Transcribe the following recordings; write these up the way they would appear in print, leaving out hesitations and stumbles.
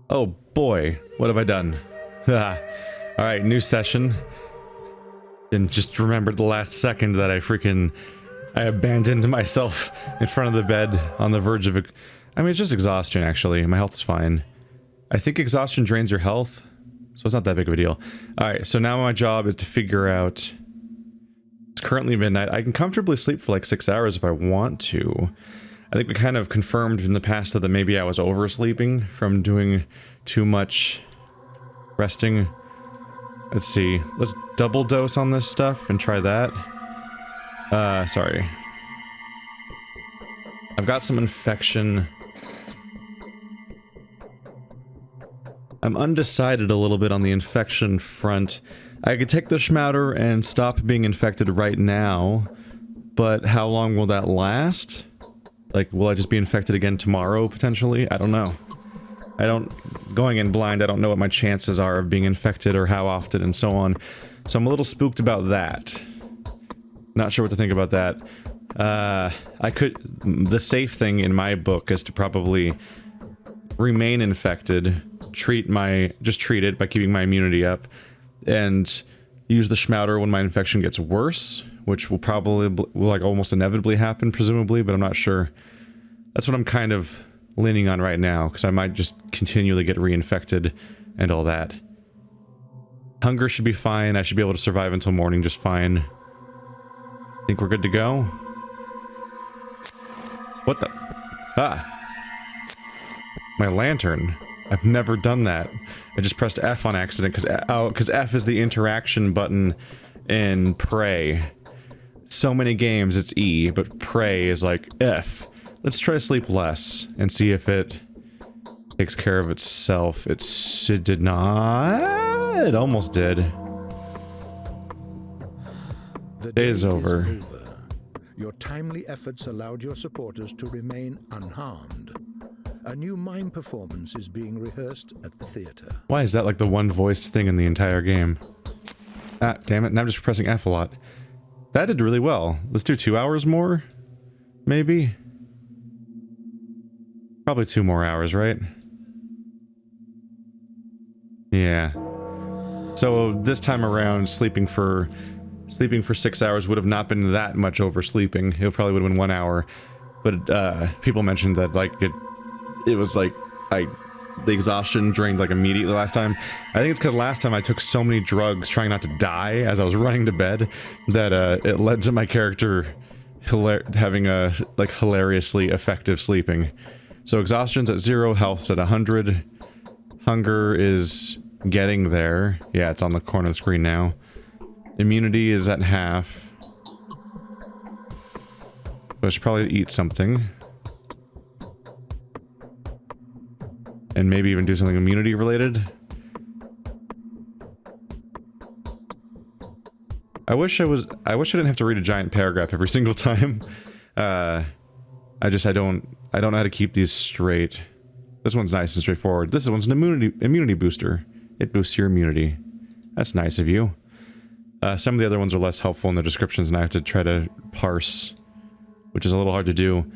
Oh boy, what have I done? Alright, new session. And just remembered the last second that I abandoned myself in front of the bed on the verge of it. I mean, it's just exhaustion, actually. My health is fine. I think exhaustion drains your health, so it's not that big of a deal. Alright, so now my job is to figure out... It's currently midnight. I can comfortably sleep for like 6 hours if I want to. I think we kind of confirmed in the past that maybe I was oversleeping from doing too much resting. Let's see. Let's double dose on this stuff and try that. Sorry. I've got some infection. I'm undecided a little bit on the infection front. I could take the schmouter and stop being infected right now, but how long will that last? Like, will I just be infected again tomorrow, potentially? I don't know. Going in blind, I don't know what my chances are of being infected or how often and so on. So I'm a little spooked about that. Not sure what to think about that. The safe thing in my book is to probably remain infected, just treat it by keeping my immunity up, and use the schmouter when my infection gets worse, which will like almost inevitably happen, presumably, but I'm not sure. That's what I'm kind of leaning on right now, because I might just continually get reinfected and all that. Hunger should be fine. I should be able to survive until morning just fine. Think we're good to go? What the? Ah! My lantern. I've never done that. I just pressed F on accident because F is the interaction button in Prey. So many games it's E, but Prey is like F. Let's try to sleep less and see if it takes care of itself. It did not. It almost did. The day is over. Your timely efforts allowed your supporters to remain unharmed. A new mime performance is being rehearsed at the theater. Why is that like the one voiced thing in the entire game? Ah, damn it, now I'm just pressing F a lot. That did really well. Let's do 2 hours more? Maybe? Probably 2 more hours, right? Yeah. So this time around, sleeping for 6 hours would have not been that much oversleeping. It probably would have been 1 hour. But people mentioned that like it was like the exhaustion drained like immediately last time. I think it's because last time I took so many drugs trying not to die as I was running to bed that it led to my character having a like hilariously effective sleeping. So exhaustion's at 0, health's at 100. Hunger is getting there. Yeah, it's on the corner of the screen now. Immunity is at half. So I should probably eat something. And maybe even do something immunity related. I wish I didn't have to read a giant paragraph every single time. I don't know how to keep these straight. This one's nice and straightforward. This one's an immunity booster. It boosts your immunity. That's nice of you. Some of the other ones are less helpful in the descriptions and I have to try to parse, which is a little hard to do.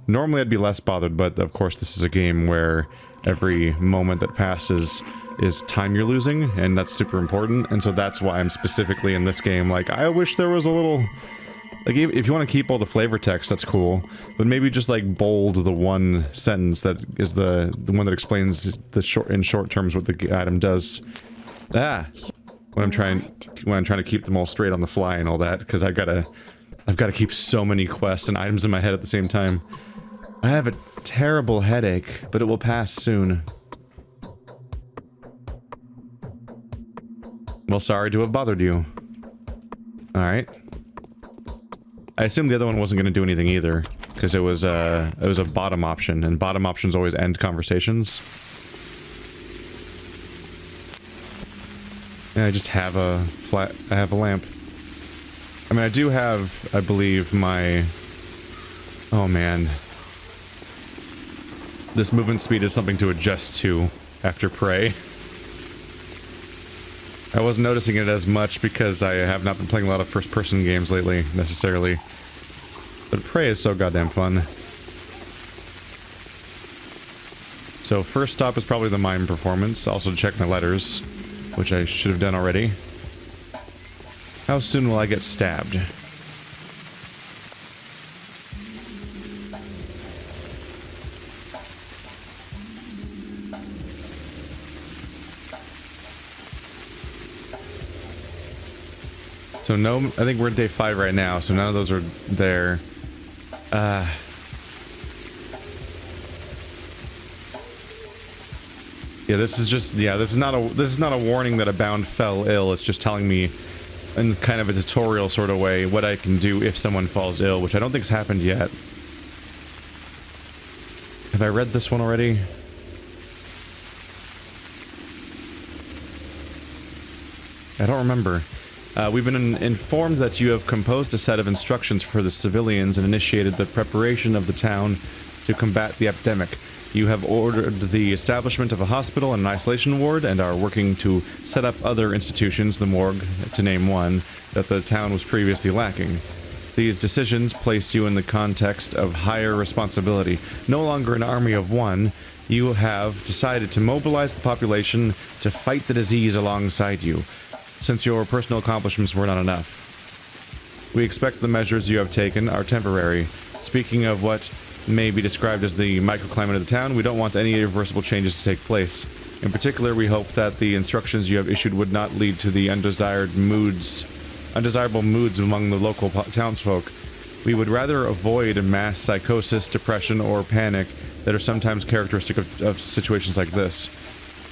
Normally I'd be less bothered, but of course this is a game where every moment that passes is time you're losing, and that's super important, and so that's why I'm specifically in this game like, I wish there was a little... Like, if you want to keep all the flavor text, that's cool, but maybe just like bold the one sentence that is the one that explains in short terms what the item does. When I'm trying to keep them all straight on the fly and all that, because I've got to keep so many quests and items in my head at the same time. I have a terrible headache, but it will pass soon. Well, sorry to have bothered you. Alright. I assumed the other one wasn't going to do anything either, because it was a bottom option, and bottom options always end conversations. And I just have a lamp. I mean, I do have, I believe, my... Oh man. This movement speed is something to adjust to after Prey. I wasn't noticing it as much because I have not been playing a lot of first-person games lately, necessarily. But Prey is so goddamn fun. So first stop is probably the mime performance. Also check my letters, which I should have done already. How soon will I get stabbed? So no, I think we're at day 5 right now, so none of those are there. Yeah, this is just, yeah, this is not a warning that a bound fell ill. It's just telling me in kind of a tutorial sort of way what I can do if someone falls ill, which I don't think's happened yet. Have I read this one already? I don't remember. We've been informed that you have composed a set of instructions for the civilians and initiated the preparation of the town to combat the epidemic. You have ordered the establishment of a hospital and an isolation ward and are working to set up other institutions, the morgue, to name one, that the town was previously lacking. These decisions place you in the context of higher responsibility. No longer an army of one, you have decided to mobilize the population to fight the disease alongside you, since your personal accomplishments were not enough. We expect the measures you have taken are temporary. Speaking of what may be described as the microclimate of the town, we don't want any irreversible changes to take place. In particular, we hope that the instructions you have issued would not lead to the undesirable moods among the local townsfolk. We would rather avoid mass psychosis, depression, or panic that are sometimes characteristic of situations like this.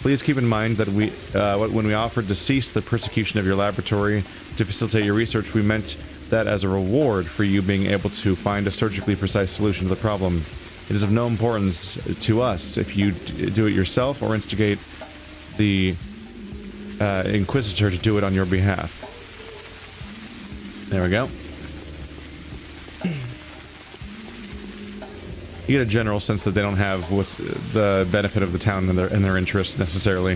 Please keep in mind that when we offered to cease the persecution of your laboratory to facilitate your research, we meant that as a reward for you being able to find a surgically precise solution to the problem. It is of no importance to us if you do it yourself or instigate the Inquisitor to do it on your behalf. There we go. You get a general sense that they don't have what's the benefit of the town in their interest necessarily.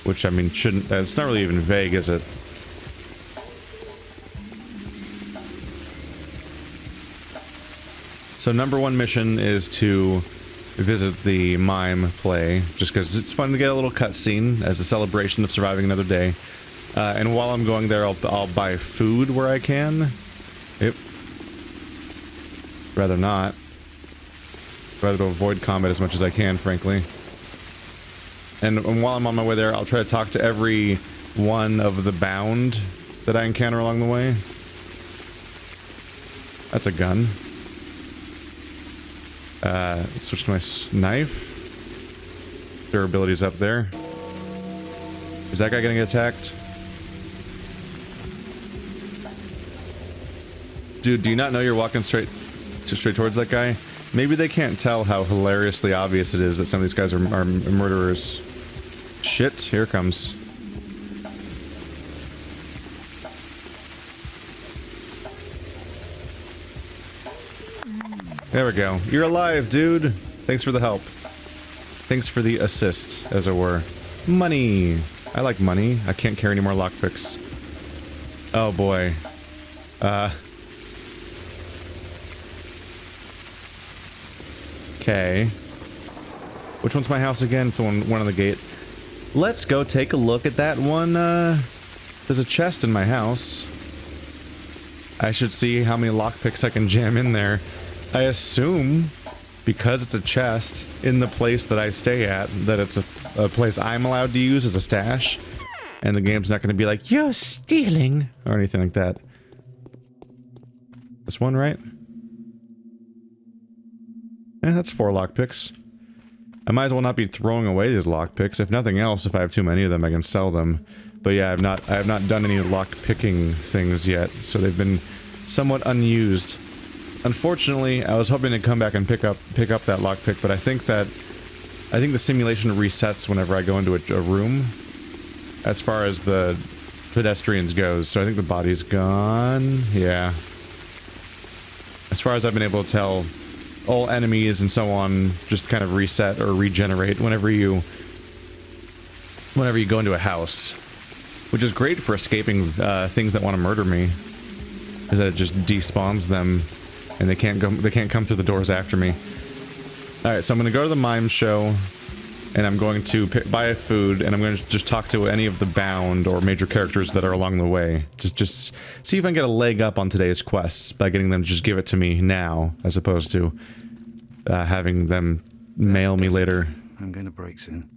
Which, I mean, shouldn't... it's not really even vague, is it? So number 1 mission is to visit the mime play, just because it's fun to get a little cutscene as a celebration of surviving another day. And while I'm going there, I'll buy food where I can. Yep. Rather not. Rather to avoid combat as much as I can, frankly. And while I'm on my way there, I'll try to talk to every one of the bound that I encounter along the way. That's a gun. Switch to my knife. Durability's up there. Is that guy gonna get attacked? Dude, do you not know you're walking straight towards that guy? Maybe they can't tell how hilariously obvious it is that some of these guys are murderers. Shit, here it comes. There we go. You're alive, dude! Thanks for the help. Thanks for the assist, as it were. Money! I like money. I can't carry any more lockpicks. Oh boy. Okay. Which one's my house again? It's the one on the gate. Let's go take a look at that one. There's a chest in my house. I should see how many lockpicks I can jam in there. I assume, because it's a chest in the place that I stay at, that it's a place I'm allowed to use as a stash. And the game's not going to be like, you're stealing, or anything like that. This one, right? Yeah, that's 4 lockpicks. I might as well not be throwing away these lockpicks. If nothing else, if I have too many of them, I can sell them. But yeah, I have not done any lockpicking things yet, so they've been somewhat unused. Unfortunately, I was hoping to come back and pick up that lockpick, but I think the simulation resets whenever I go into a room, as far as the pedestrians goes. So I think the body's gone. Yeah. As far as I've been able to tell, all enemies and so on just kind of reset or regenerate whenever you go into a house, which is great for escaping things that want to murder me, is that it just despawns them and they can't come through the doors after me. Alright, so I'm going to go to the mime show, and I'm going to buy a food, and I'm going to just talk to any of the bound or major characters that are along the way. Just see if I can get a leg up on today's quests by getting them to just give it to me now, as opposed to having them mail me later. I'm going to break soon.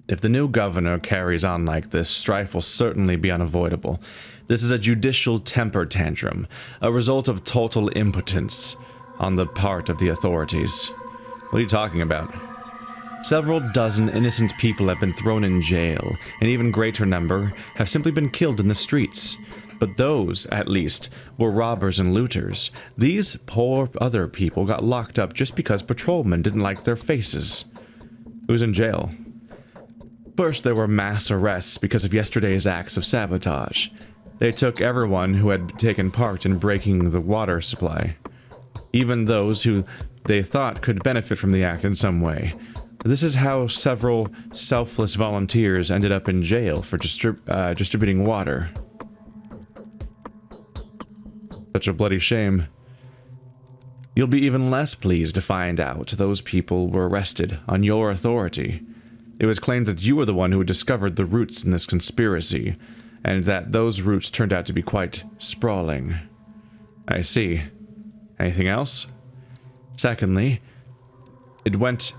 If the new governor carries on like this, strife will certainly be unavoidable. This is a judicial temper tantrum, a result of total impotence on the part of the authorities. What are you talking about? Several dozen innocent people have been thrown in jail. An even greater number have simply been killed in the streets. But those, at least, were robbers and looters. These poor other people got locked up just because patrolmen didn't like their faces. Who's in jail? First, there were mass arrests because of yesterday's acts of sabotage. They took everyone who had taken part in breaking the water supply, even those who they thought could benefit from the act in some way. This is how several selfless volunteers ended up in jail for distributing water. Such a bloody shame. You'll be even less pleased to find out those people were arrested on your authority. It was claimed that you were the one who had discovered the roots in this conspiracy, and that those roots turned out to be quite sprawling. I see. Anything else? Secondly, in went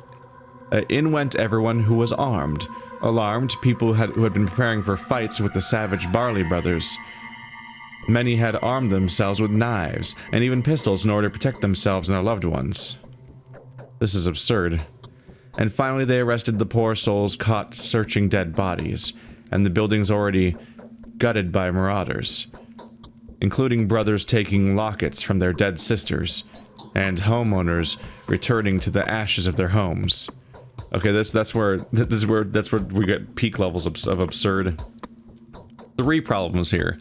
everyone who was armed. Alarmed people who had been preparing for fights with the savage Barley brothers. Many had armed themselves with knives, and even pistols in order to protect themselves and their loved ones. This is absurd. And finally they arrested the poor souls caught searching dead bodies, and the buildings already gutted by marauders, including brothers taking lockets from their dead sisters, and homeowners returning to the ashes of their homes. Okay, that's where we get peak levels of absurd. 3 problems here.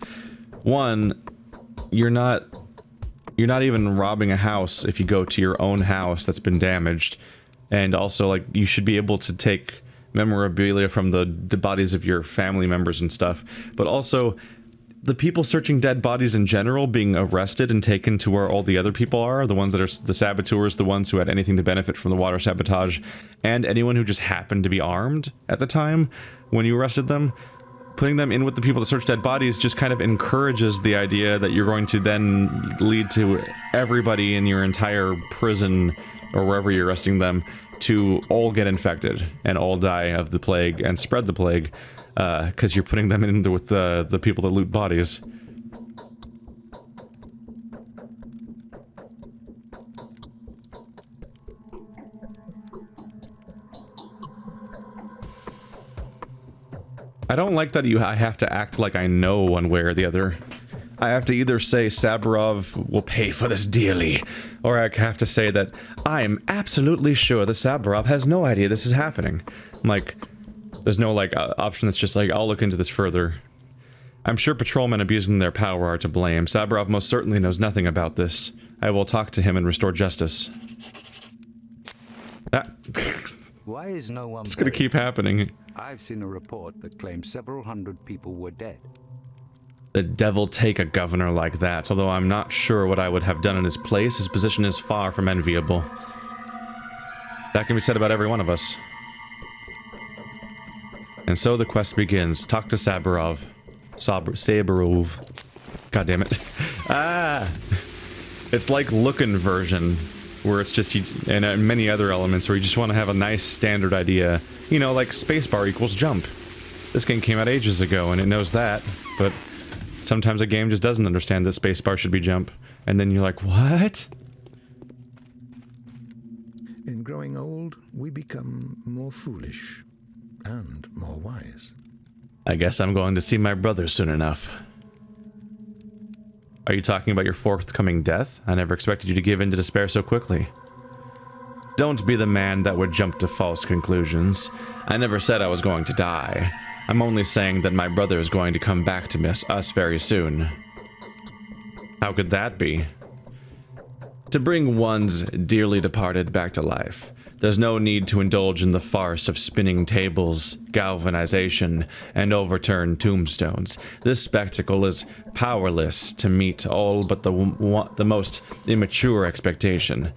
1, you're not even robbing a house if you go to your own house that's been damaged, and also like you should be able to take memorabilia from the bodies of your family members and stuff, but also the people searching dead bodies in general being arrested and taken to where all the other people are, the ones that are the saboteurs, the ones who had anything to benefit from the water sabotage, and anyone who just happened to be armed at the time when you arrested them. Putting them in with the people that search dead bodies just kind of encourages the idea that you're going to then lead to everybody in your entire prison or wherever you're arresting them to all get infected and all die of the plague and spread the plague, because you're putting them in with the people that loot bodies. I don't like that I have to act like I know one way or the other. I have to either say Saburov will pay for this dearly, or I have to say that I am absolutely sure that Saburov has no idea this is happening. Like, there's no like option that's just like, I'll look into this further. I'm sure patrolmen abusing their power are to blame. Saburov most certainly knows nothing about this. I will talk to him and restore justice. Why is no one... It's gonna keep happening. I've seen a report that claims several hundred people were dead. The devil take a governor like that. Although I'm not sure what I would have done in his place, his position is far from enviable. That can be said about every one of us. And so the quest begins. Talk to Saburov. Saburov. God damn it. Ah! It's like Lookin' version, where it's just, and many other elements where you just want to have a nice standard idea. You know, like spacebar equals jump. This game came out ages ago and it knows that, but sometimes a game just doesn't understand that spacebar should be jump. And then you're like, what? In growing old, we become more foolish and more wise. I guess I'm going to see my brother soon enough. Are you talking about your forthcoming death? I never expected you to give in to despair so quickly. Don't be the man that would jump to false conclusions. I never said I was going to die. I'm only saying that my brother is going to come back to miss us very soon. How could that be? To bring one's dearly departed back to life, there's no need to indulge in the farce of spinning tables, galvanization, and overturned tombstones. This spectacle is powerless to meet all but the most immature expectation.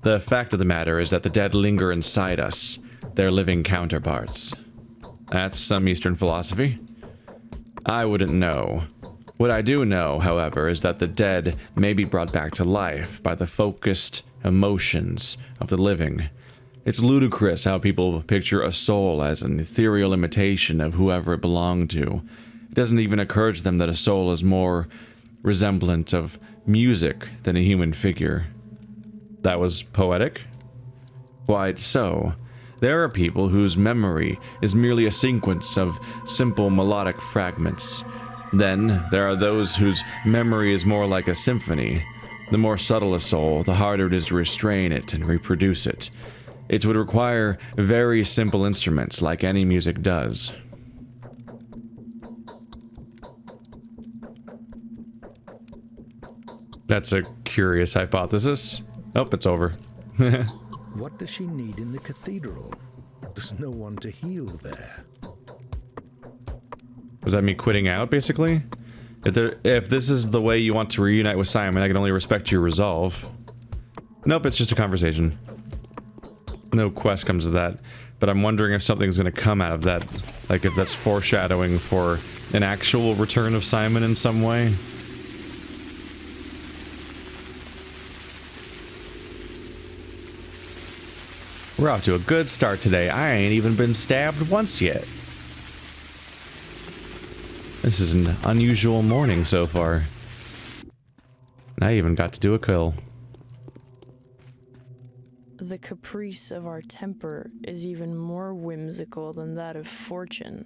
The fact of the matter is that the dead linger inside us, their living counterparts. That's some Eastern philosophy. I wouldn't know. What I do know, however, is that the dead may be brought back to life by the focused emotions of the living. It's ludicrous how people picture a soul as an ethereal imitation of whoever it belonged to. It doesn't even occur to them that a soul is more resemblant of music than a human figure. That was poetic? Quite so. There are people whose memory is merely a sequence of simple melodic fragments. Then, there are those whose memory is more like a symphony. The more subtle a soul, the harder it is to restrain it and reproduce it. It would require very simple instruments, like any music does. That's a curious hypothesis. Oh, it's over. What does she need in the cathedral? There's no one to heal there. Was that me quitting out, basically? If this is the way you want to reunite with Simon, I can only respect your resolve. Nope, it's just a conversation. No quest comes of that. But I'm wondering if something's gonna come out of that. Like, if that's foreshadowing for an actual return of Simon in some way. We're off to a good start today. I ain't even been stabbed once yet. This is an unusual morning so far. And I even got to do a kill. The caprice of our temper is even more whimsical than that of fortune.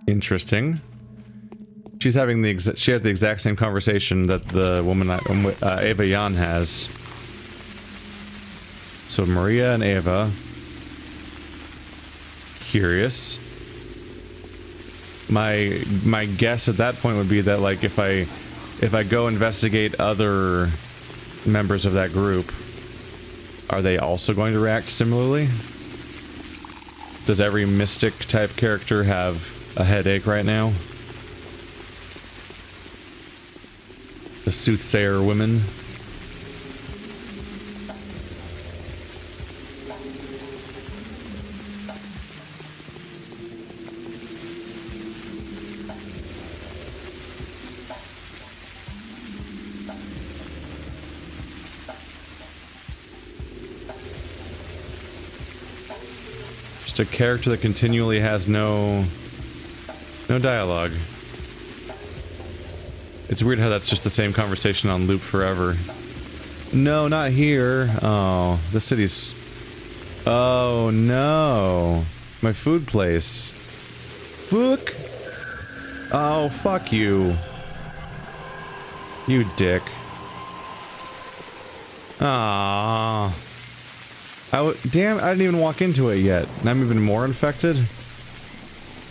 Interesting. She's having she has the exact same conversation that the woman Ava Jan has. So Maria and Ava. Curious. My guess at that point would be that, like, if I go investigate other members of that group, are they also going to react similarly? Does every mystic type character have a headache right now? The soothsayer women. Just a character that continually has no dialogue. It's weird how that's just the same conversation on loop forever. No, not here. Oh, the city's... Oh, no. My food place. Fuck. Oh, fuck you. You dick. Ah. Damn, I didn't even walk into it yet. And I'm even more infected?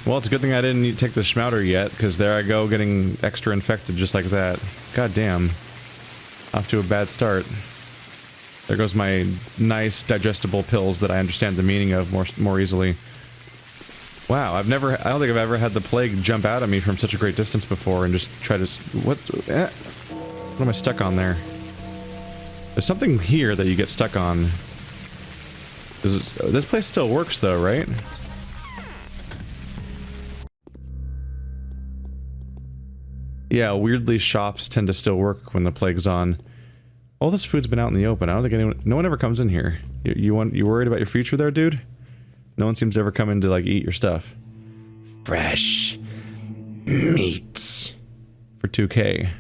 Well, it's a good thing I didn't take the schmouter yet, because there I go, getting extra infected just like that. God damn. Off to a bad start. There goes my nice, digestible pills that I understand the meaning of more easily. Wow, I don't think I've ever had the plague jump out at me from such a great distance before and just try to... What am I stuck on there? There's something here that you get stuck on. This place still works though, right? Yeah, weirdly shops tend to still work when the plague's on. All this food's been out in the open. I don't think no one ever comes in here. You worried about your future there, dude? No one seems to ever come in to, like, eat your stuff. Fresh meat for 2K.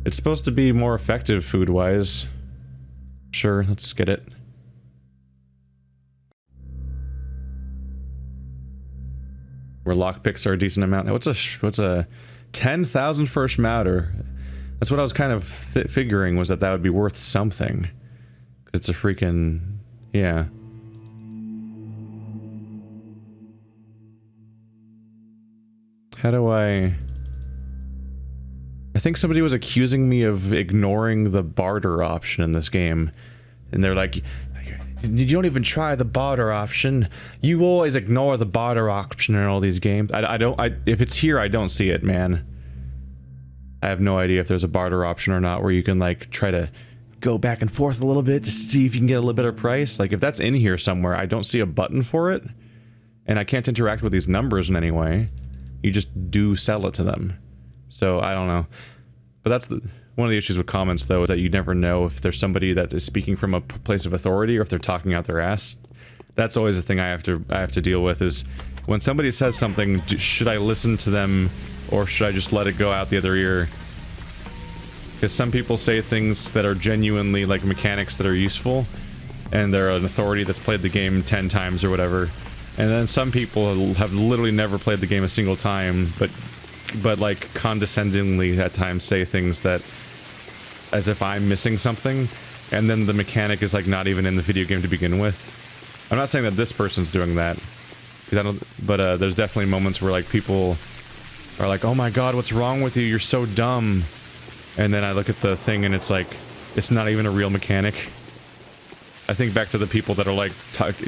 It's supposed to be more effective food-wise. Sure, let's get it. Where lockpicks are a decent amount. What's a 10,000 for a schmouter? That's what I was kind of figuring, was that would be worth something. It's a freaking... yeah. How do I think somebody was accusing me of ignoring the barter option in this game. And they're like, you don't even try the barter option. You always ignore the barter option in all these games. If it's here, I don't see it, man. I have no idea if there's a barter option or not where you can like try to go back and forth a little bit to see if you can get a little better price. Like if that's in here somewhere, I don't see a button for it, and I can't interact with these numbers in any way. You just do sell it to them. So I don't know. But that's one of the issues with comments though, is that you never know if there's somebody that is speaking from a place of authority or if they're talking out their ass. That's always the thing I have to deal with, is when somebody says something, should I listen to them or should I just let it go out the other ear? Because some people say things that are genuinely like mechanics that are useful, and they're an authority that's played the game 10 times or whatever. And then some people have literally never played the game a single time, but like condescendingly at times say things that as if I'm missing something, and then the mechanic is like not even in the video game to begin with. I'm not saying that this person's doing that, but there's definitely moments where like people are like, oh my god, what's wrong with you? You're so dumb. And then I look at the thing and it's like, it's not even a real mechanic. I think back to the people that are like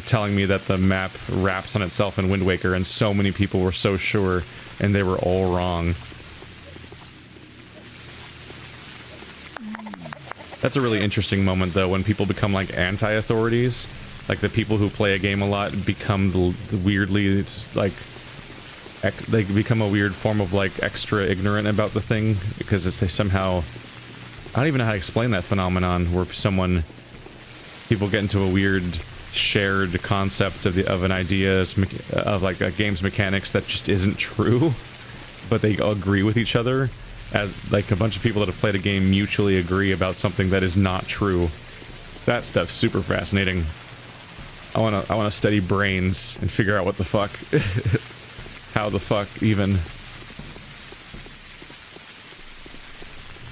telling me that the map wraps on itself in Wind Waker, and so many people were so sure, and they were all wrong. That's a really interesting moment though, when people become like anti-authorities. Like the people who play a game a lot become the weirdly like they become a weird form of like extra ignorant about the thing, because they somehow, I don't even know how to explain that phenomenon where people get into a weird shared concept of an idea of like a game's mechanics that just isn't true, but they agree with each other, as like a bunch of people that have played a game mutually agree about something that is not true. That stuff's super fascinating. I wanna study brains and figure out what the fuck. How the fuck even.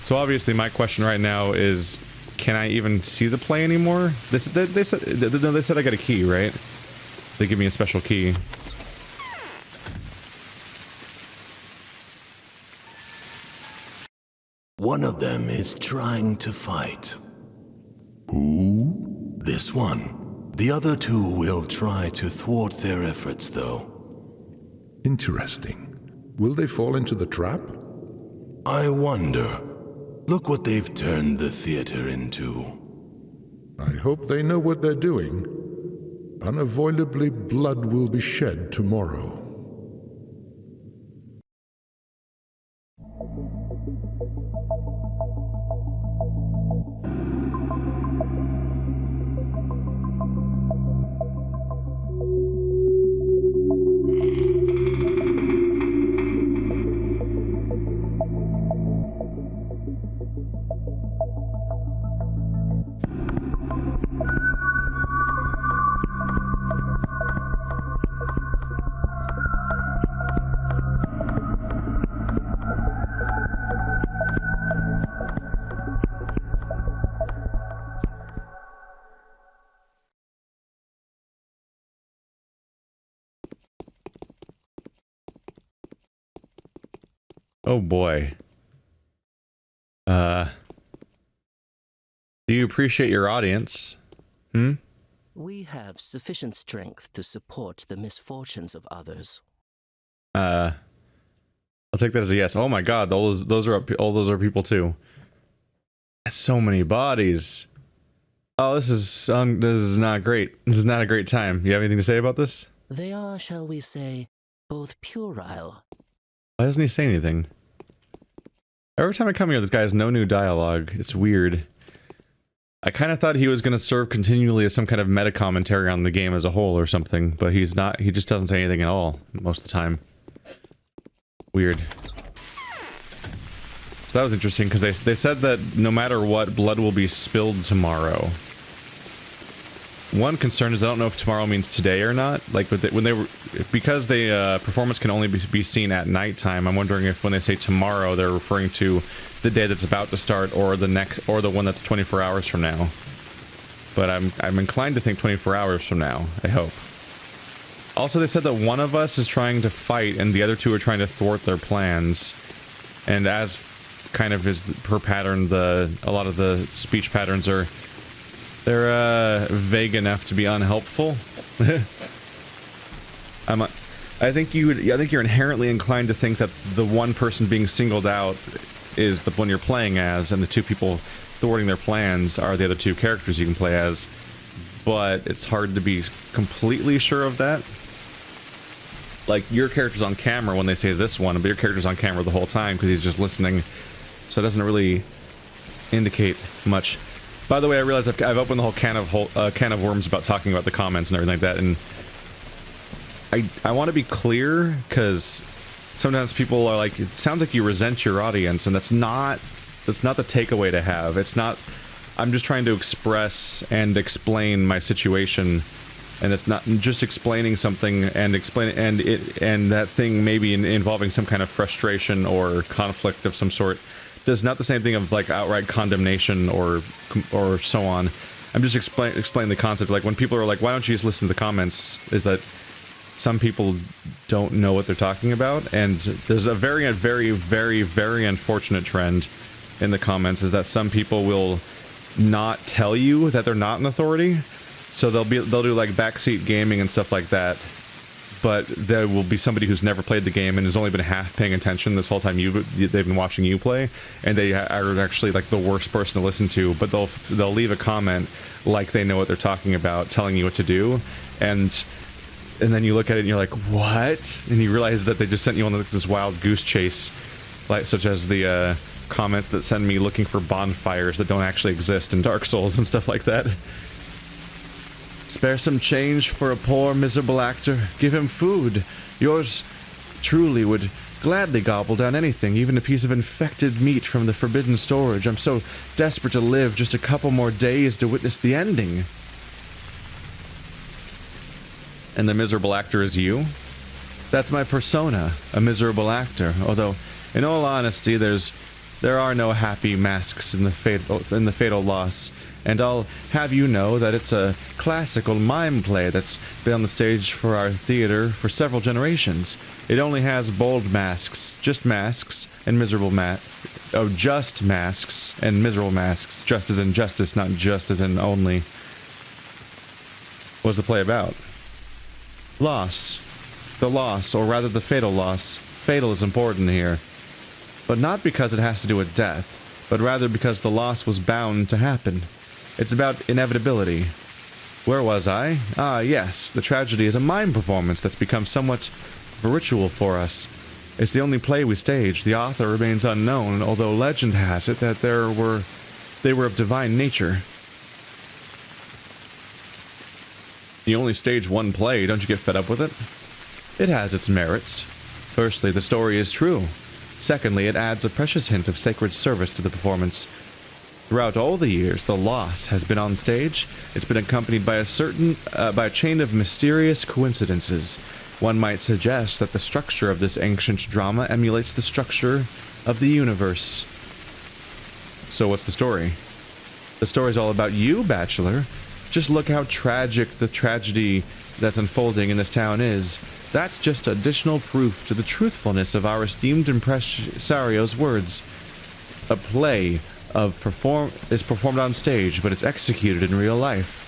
So obviously my question right now is, can I even see the play anymore? They said I got a key, right? They give me a special key. One of them is trying to fight. Who? This one. The other two will try to thwart their efforts, though. Interesting. Will they fall into the trap? I wonder. Look what they've turned the theater into. I hope they know what they're doing. Unavoidably, blood will be shed tomorrow. Oh boy. Do you appreciate your audience? Hmm? We have sufficient strength to support the misfortunes of others. I'll take that as a yes. Oh my god, all those are people too. That's so many bodies. Oh, this is not great. This is not a great time. You have anything to say about this? They are, shall we say, both puerile. Why doesn't he say anything? Every time I come here, this guy has no new dialogue. It's weird. I kind of thought he was going to serve continually as some kind of meta commentary on the game as a whole or something, but he's not. He just doesn't say anything at all most of the time. Weird. So that was interesting, because they said that no matter what, blood will be spilled tomorrow. One concern is I don't know if tomorrow means today or not. Like when they were, because the performance can only be seen at nighttime. I'm wondering if when they say tomorrow, they're referring to the day that's about to start, or the next, or the one that's 24 hours from now. But I'm inclined to think 24 hours from now. I hope. Also, they said that one of us is trying to fight, and the other two are trying to thwart their plans. And as kind of is per pattern, a lot of the speech patterns are. They're vague enough to be unhelpful. I think you're inherently inclined to think that the one person being singled out is the one you're playing as, and the two people thwarting their plans are the other two characters you can play as. But it's hard to be completely sure of that. Like, your character's on camera when they say this one, but your character's on camera the whole time because he's just listening. So it doesn't really indicate much. By the way, I realize I've opened the whole can of worms about talking about the comments and everything like that, and I want to be clear, because sometimes people are like, it sounds like you resent your audience, and that's not the takeaway to have. It's not. I'm just trying to express and explain my situation, and it's not just explaining something and that thing maybe involving some kind of frustration or conflict of some sort does not the same thing of like outright condemnation or so on. I'm just explaining the concept. Like, when people are like, why don't you just listen to the comments, is that some people don't know what they're talking about, and there's a very, very, very, very unfortunate trend in the comments, is that some people will not tell you that they're not an authority, so they'll do like backseat gaming and stuff like that, but there will be somebody who's never played the game and has only been half paying attention this whole time they've been watching you play, and they are actually like the worst person to listen to, but they'll leave a comment like they know what they're talking about, telling you what to do, and then you look at it and you're like, what? And you realize that they just sent you on this wild goose chase, like such as the comments that send me looking for bonfires that don't actually exist in Dark Souls and stuff like that. Spare some change for a poor, miserable actor. Give him food. Yours truly would gladly gobble down anything, even a piece of infected meat from the forbidden storage. I'm so desperate to live just a couple more days to witness the ending. And the miserable actor is you? That's my persona, a miserable actor. Although, in all honesty, there are no happy masks in the fatal loss, and I'll have you know that it's a classical mime play that's been on the stage for our theater for several generations. It only has bold masks, just masks, and miserable just masks and miserable masks, just as in justice, not just as in only. What's the play about? Loss. The loss, or rather the fatal loss. Fatal is important here. But not because it has to do with death, but rather because the loss was bound to happen. It's about inevitability. Where was I? Ah, yes, the tragedy is a mime performance that's become somewhat of a ritual for us. It's the only play we staged. The author remains unknown, although legend has it that they were of divine nature. You only stage one play, don't you get fed up with it? It has its merits. Firstly, the story is true. Secondly, it adds a precious hint of sacred service to the performance. Throughout all the years the loss has been on stage, it's been accompanied by a chain of mysterious coincidences. One might suggest that the structure of this ancient drama emulates the structure of the universe. So what's the story? The story's all about you, Bachelor. Just look how tragic the tragedy that's unfolding in this town is. That's just additional proof to the truthfulness of our esteemed impresario's words. A play is performed on stage, but it's executed in real life.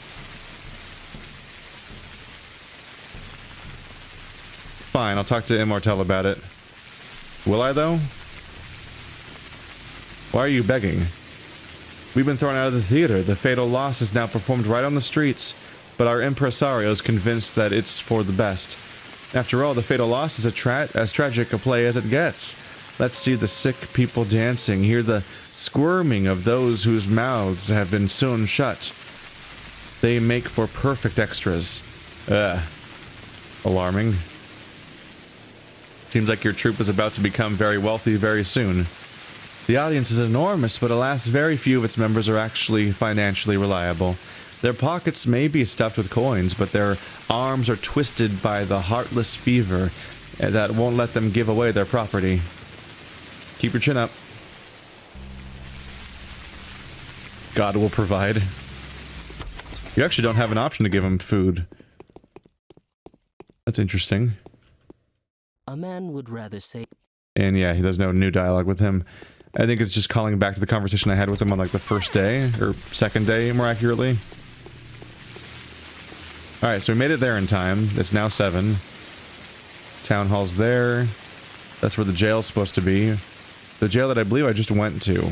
Fine, I'll talk to Immortel about it. Will I, though? Why are you begging? We've been thrown out of the theater. The fatal loss is now performed right on the streets, but our impresario is convinced that it's for the best. After all, the fatal loss is as tragic a play as it gets. Let's see the sick people dancing, hear the squirming of those whose mouths have been sewn shut. They make for perfect extras. Alarming. Seems like your troupe is about to become very wealthy very soon. The audience is enormous, but alas, very few of its members are actually financially reliable. Their pockets may be stuffed with coins, but their arms are twisted by the heartless fever that won't let them give away their property. Keep your chin up. God will provide. You actually don't have an option to give him food. That's interesting. A man would rather say... And yeah, there's no new dialogue with him. I think it's just calling back to the conversation I had with him on like the first day, or second day, more accurately. Alright, so we made it there in time. It's now 7. Town hall's there. That's where the jail's supposed to be. The jail that I believe I just went to.